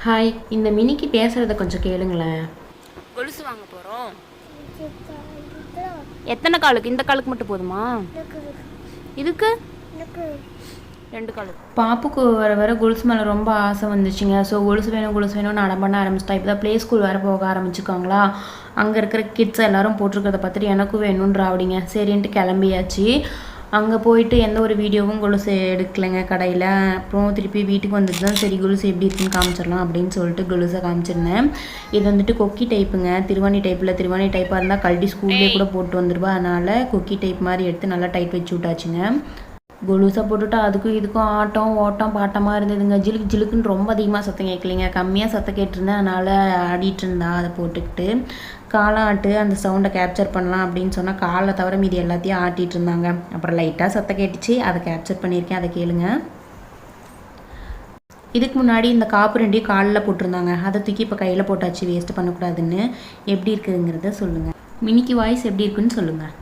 Hi, இந்த மினிக்கு பேசுகிறத கொஞ்சம் கேளுங்களேன். கொலுசு வாங்க போகிறோம். எத்தனை காலுக்கு? இந்த காலுக்கு மட்டும் போதுமா? இதுக்கு 2 காலுக்கு. பாப்புக்கு வர வர கொலுசு மேலே ரொம்ப ஆசை வந்துச்சுங்க. ஸோ கொலுசு வேணும்னு அடம் பண்ண ஆரம்பிச்சிட்டா. இப்போ தான் ப்ளே ஸ்கூல் வேறு போக ஆரம்பிச்சுக்காங்களா. அங்கே இருக்கிற கிட்ஸ் எல்லோரும் போட்டிருக்கிறத பார்த்துட்டு எனக்கும் வேணுன்ற அப்படிங்க. சரின்ட்டு கிளம்பியாச்சு. அங்கே போயிட்டு எந்த ஒரு வீடியோவும் கொலுசு எடுக்கலைங்க கடையில். அப்புறம் திருப்பி வீட்டுக்கு வந்துட்டு தான் சரி கொலுசு எப்படி இருக்குன்னு காமிச்சிடலாம் அப்படின்னு சொல்லிட்டு கொலுசை காமிச்சிருந்தேன். இது வந்துட்டு கொக்கி டைப்புங்க. திருவாணி டைப்பாக இருந்தால் கழட்டி ஸ்கூல்லேயே கூட போட்டு வந்துடுவா. அதனால் கொக்கி டைப் மாதிரி எடுத்து நல்லா டைட் வச்சு விட்டாச்சுங்க. கொலுசை போட்டுவிட்டு அதுக்கும் இதுக்கும் ஆட்டம் ஓட்டம் பாட்டமாக இருந்ததுங்க. ஜிலுக்கு ஜிலுக்குன்னு ரொம்ப அதிகமாக சத்தம் கேட்கலைங்க. கம்மியாக சத்தம் கேட்டிருந்தேன். அதனால் ஆடிட்டு இருந்தா அதை போட்டுக்கிட்டு காலாட்டு அந்த சவுண்டை கேப்சர் பண்ணலாம் அப்படின்னு சொன்னால் காலை தவிர மீதி எல்லாத்தையும் ஆட்டிகிட்டு இருந்தாங்க. அப்புறம் லைட்டாக சத்தம் கேட்டுச்சு, அதை கேப்சர் பண்ணியிருக்கேன். அதை கேளுங்க. இதுக்கு முன்னாடி இந்த காப்பு ரெண்டையும் காலில் போட்டிருந்தாங்க. அதை தூக்கி இப்போ கையில் போட்டாச்சு, வேஸ்ட் பண்ணக்கூடாதுன்னு. எப்படி இருக்குதுங்கிறத சொல்லுங்கள். மினிக்கு வாய்ஸ் எப்படி இருக்குன்னு சொல்லுங்கள்.